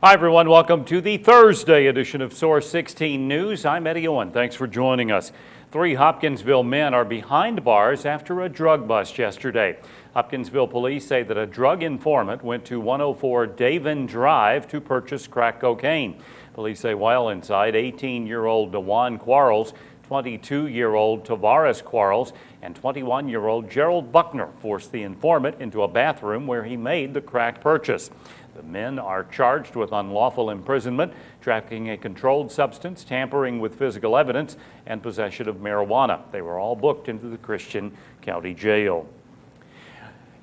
Hi everyone, welcome to the Thursday edition of Source 16 News. I'm Eddie Owen. Thanks for joining us. 3 Hopkinsville men are behind bars after a drug bust yesterday. Hopkinsville police say that a drug informant went to 104 Davin Drive to purchase crack cocaine. Police say while inside, 18-year-old DeJuan Quarles, 22-year-old Tavares Quarles, and 21-year-old Gerald Buckner forced the informant into a bathroom where he made the crack purchase. The men are charged with unlawful imprisonment, trafficking a controlled substance, tampering with physical evidence, and possession of marijuana. They were all booked into the Christian County Jail.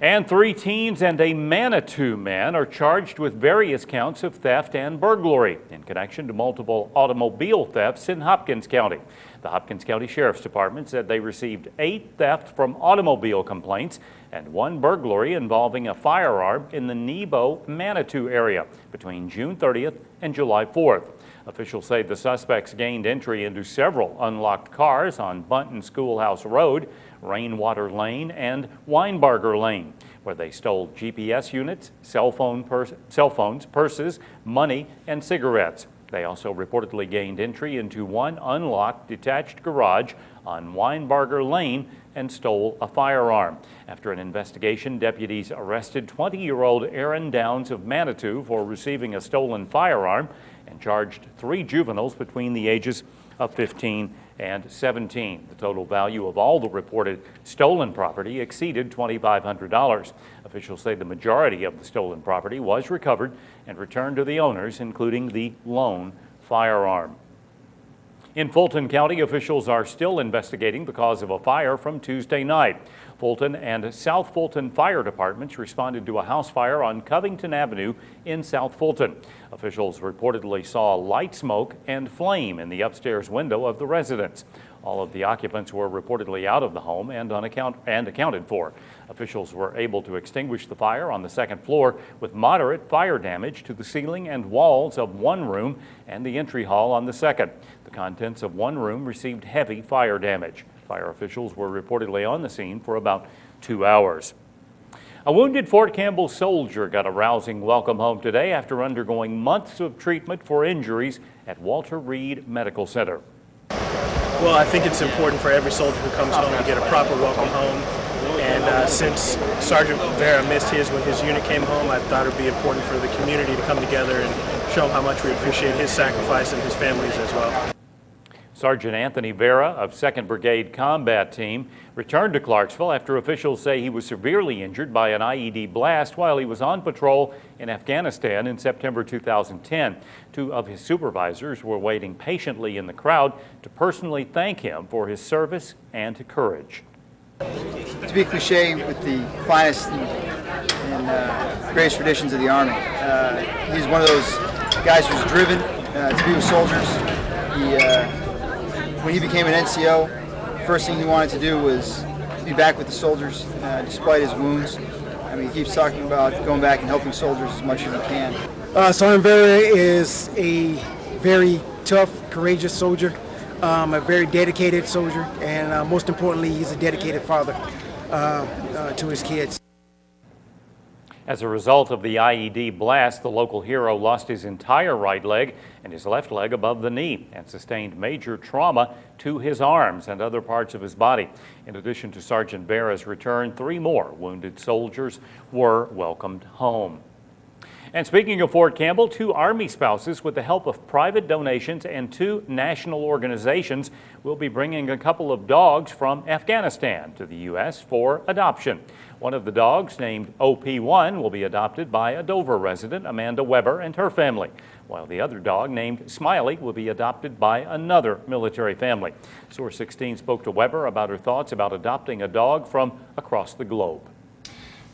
And 3 teens and a Manitou man are charged with various counts of theft and burglary in connection to multiple automobile thefts in Hopkins County. The Hopkins County Sheriff's Department said they received 8 theft from automobile complaints and 1 burglary involving a firearm in the Nebo Manitou area between June 30th and July 4th. Officials say the suspects gained entry into several unlocked cars on Bunton Schoolhouse Road, Rainwater Lane, and Weinbarger Lane, where they stole GPS units, cell phones, purses, money, and cigarettes. They also reportedly gained entry into 1 unlocked detached garage on Weinbarger Lane and stole a firearm. After an investigation, deputies arrested 20-year-old Aaron Downs of Manitou for receiving a stolen firearm and charged 3 juveniles between the ages of 15 and 17. The total value of all the reported stolen property exceeded $2,500. Officials say the majority of the stolen property was recovered and returned to the owners, including the lone firearm. In Fulton County, officials are still investigating the cause of a fire from Tuesday night. Fulton and South Fulton fire departments responded to a house fire on Covington Avenue in South Fulton. Officials reportedly saw light smoke and flame in the upstairs window of the residence. All of the occupants were reportedly out of the home and accounted for. Officials were able to extinguish the fire on the 2nd floor with moderate fire damage to the ceiling and walls of 1 room and the entry hall on the 2nd. The contents of 1 room received heavy fire damage. Fire officials were reportedly on the scene for about 2 hours. A wounded Fort Campbell soldier got a rousing welcome home today after undergoing months of treatment for injuries at Walter Reed Medical Center. Well, I think it's important for every soldier who comes home to get a proper welcome home. And since Sergeant Vera missed his when his unit came home, I thought it would be important for the community to come together and show him how much we appreciate his sacrifice and his family's as well. Sergeant Anthony Vera of 2nd Brigade Combat Team returned to Clarksville after officials say he was severely injured by an IED blast while he was on patrol in Afghanistan in September 2010. 2 of his supervisors were waiting patiently in the crowd to personally thank him for his service and courage. To be cliche with the finest and greatest traditions of the Army, he's one of those guys who's driven to be with soldiers. When he became an NCO, the first thing he wanted to do was be back with the soldiers, despite his wounds. I mean, he keeps talking about going back and helping soldiers as much as he can. Sergeant Vera is a very tough, courageous soldier, a very dedicated soldier, and most importantly, he's a dedicated father to his kids. As a result of the IED blast, the local hero lost his entire right leg and his left leg above the knee and sustained major trauma to his arms and other parts of his body. In addition to Sergeant Vera's return, 3 more wounded soldiers were welcomed home. And speaking of Fort Campbell, 2 Army spouses, with the help of private donations and 2 national organizations, will be bringing a couple of dogs from Afghanistan to the U.S. for adoption. One of the dogs, named OP1, will be adopted by a Dover resident, Amanda Weber, and her family, while the other dog, named Smiley, will be adopted by another military family. Source 16 spoke to Weber about her thoughts about adopting a dog from across the globe.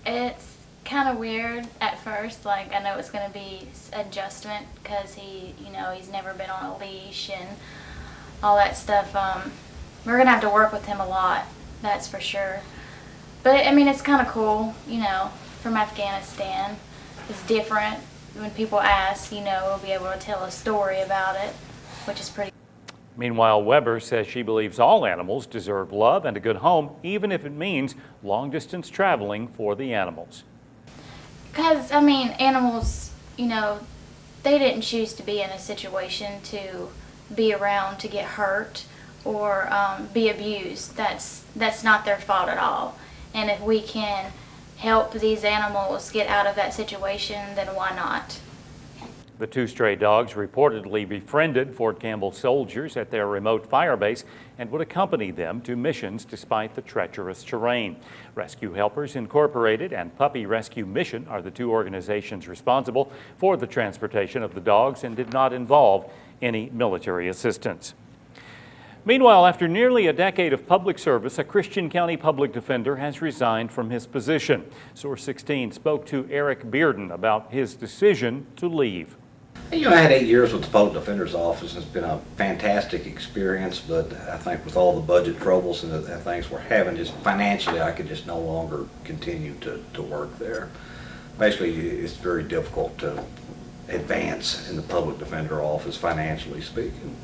It's kind of weird at first. Like, I know it's going to be adjustment because he's never been on a leash and all that stuff. We're going to have to work with him a lot, that's for sure. But I mean, it's kind of cool, from Afghanistan. It's different. When people ask, we'll be able to tell a story about it, which is pretty. Meanwhile, Weber says she believes all animals deserve love and a good home, even if it means long-distance traveling for the animals. Because, I mean, animals, they didn't choose to be in a situation to be around to get hurt or be abused. That's not their fault at all. And if we can help these animals get out of that situation, then why not? The two stray dogs reportedly befriended Fort Campbell soldiers at their remote fire base and would accompany them to missions despite the treacherous terrain. Rescue Helpers Incorporated and Puppy Rescue Mission are the two organizations responsible for the transportation of the dogs and did not involve any military assistance. Meanwhile, after nearly a decade of public service, a Christian County public defender has resigned from his position. Source 16 spoke to Eric Bearden about his decision to leave. You know, I had 8 years with the Public Defender's Office. It's been a fantastic experience, but I think with all the budget troubles and the things we're having, just financially, I could just no longer continue to work there. Basically, it's very difficult to advance in the Public Defender Office, financially speaking.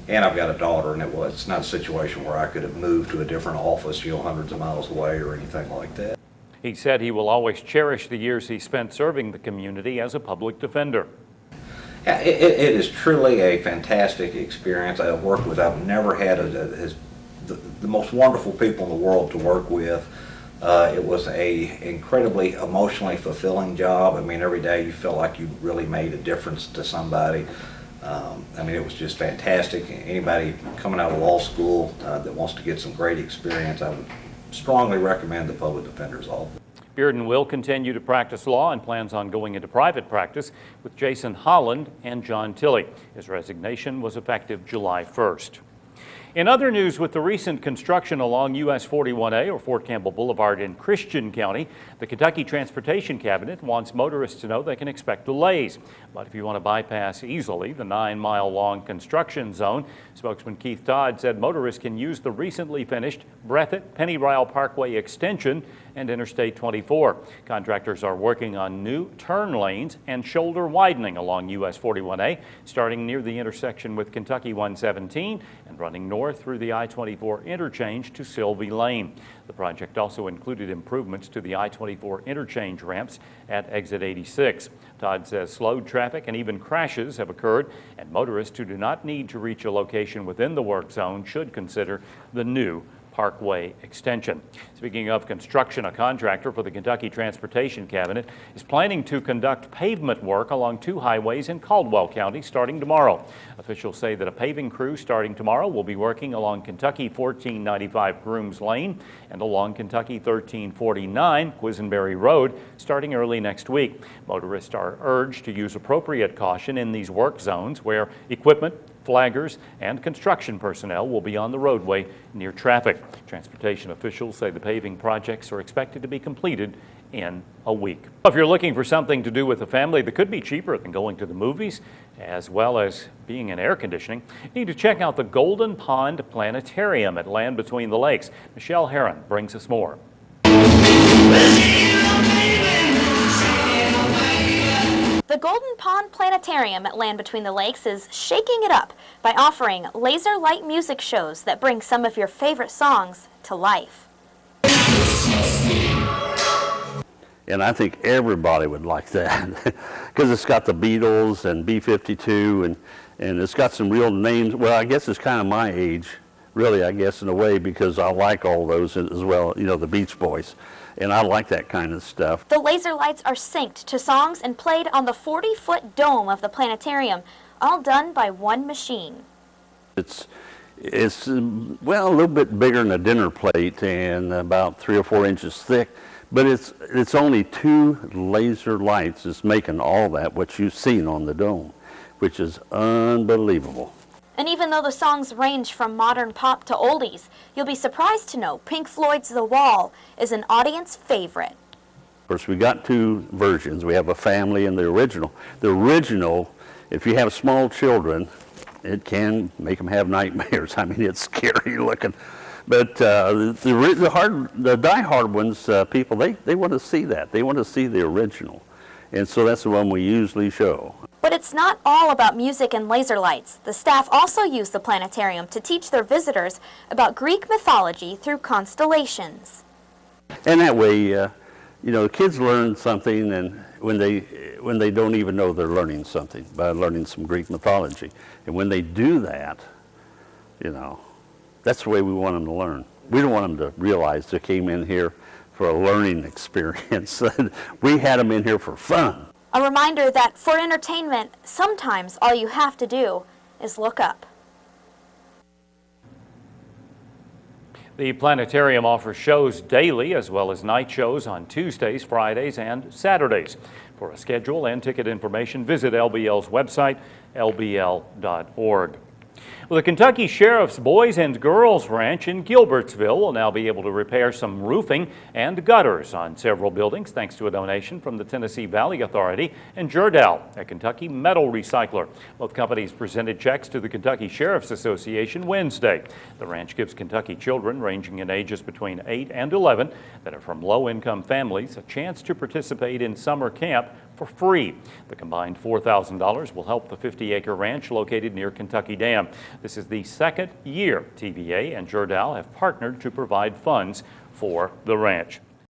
And I've got a daughter, and it's not a situation where I could have moved to a different office, hundreds of miles away or anything like that. He said he will always cherish the years he spent serving the community as a public defender. Yeah, it is truly a fantastic experience. I've never had the most wonderful people in the world to work with. It was a incredibly emotionally fulfilling job. I mean, every day you felt like you really made a difference to somebody. I mean, it was just fantastic. Anybody coming out of law school that wants to get some great experience, I would strongly recommend the Public Defender's Office. Bearden will continue to practice law and plans on going into private practice with Jason Holland and John Tilley. His resignation was effective July 1st. In other news, with the recent construction along US 41A or Fort Campbell Boulevard in Christian County, the Kentucky Transportation Cabinet wants motorists to know they can expect delays. But if you want to bypass easily the 9-mile-long construction zone, spokesman Keith Todd said motorists can use the recently finished Breathitt-Pennyrile Parkway extension and Interstate 24. Contractors are working on new turn lanes and shoulder widening along US 41A, starting near the intersection with Kentucky 117 and running north through the I-24 interchange to Sylvie Lane. The project also included improvements to the I-24 interchange ramps at exit 86. Todd says slowed traffic and even crashes have occurred, and motorists who do not need to reach a location within the work zone should consider the new Parkway extension. Speaking of construction, a contractor for the Kentucky Transportation Cabinet is planning to conduct pavement work along 2 highways in Caldwell County starting tomorrow. Officials say that a paving crew starting tomorrow will be working along Kentucky 1495 Grooms Lane and along Kentucky 1349 Quisenberry Road starting early next week. Motorists are urged to use appropriate caution in these work zones where equipment, flaggers, and construction personnel will be on the roadway near traffic. Transportation officials say the paving projects are expected to be completed in a week. If you're looking for something to do with the family that could be cheaper than going to the movies, as well as being in air conditioning, you need to check out the Golden Pond Planetarium at Land Between the Lakes. Michelle Herron brings us more. The Golden Pond Planetarium at Land Between the Lakes is shaking it up by offering laser light music shows that bring some of your favorite songs to life. And I think everybody would like that because it's got the Beatles and B-52 and it's got some real names. Well, I guess it's kind of my age, really, I guess, in a way, because I like all those as well, you know, the Beach Boys. And I like that kind of stuff. The laser lights are synced to songs and played on the 40-foot dome of the planetarium, all done by one machine. It's well, a little bit bigger than a dinner plate and about 3 or 4 inches thick, but it's only 2 laser lights that's making all that, what you've seen on the dome, which is unbelievable. And even though the songs range from modern pop to oldies, you'll be surprised to know Pink Floyd's The Wall is an audience favorite. Of course, we got 2 versions. We have a family and the original. The original, if you have small children, it can make them have nightmares. I mean, it's scary looking. But the die-hard ones, people, they want to see that. They want to see the original. And so that's the one we usually show. But it's not all about music and laser lights. The staff also use the planetarium to teach their visitors about Greek mythology through constellations. And that way, you know, the kids learn something, and when when they don't even know they're learning something by learning some Greek mythology. And when they do that, you know, that's the way we want them to learn. We don't want them to realize they came in here for a learning experience. We had them in here for fun. A reminder that for entertainment, sometimes all you have to do is look up. The planetarium offers shows daily as well as night shows on Tuesdays, Fridays, and Saturdays. For a schedule and ticket information, visit LBL's website, lbl.org. Well, the Kentucky Sheriff's Boys and Girls Ranch in Gilbertsville will now be able to repair some roofing and gutters on several buildings thanks to a donation from the Tennessee Valley Authority and Jerdal, a Kentucky metal recycler. Both companies presented checks to the Kentucky Sheriff's Association Wednesday. The ranch gives Kentucky children ranging in ages between 8 and 11 that are from low-income families a chance to participate in summer camp for free. The combined $4,000 will help the 50-acre ranch located near Kentucky Dam. This is the second year TVA and Jerdal have partnered to provide funds for the ranch.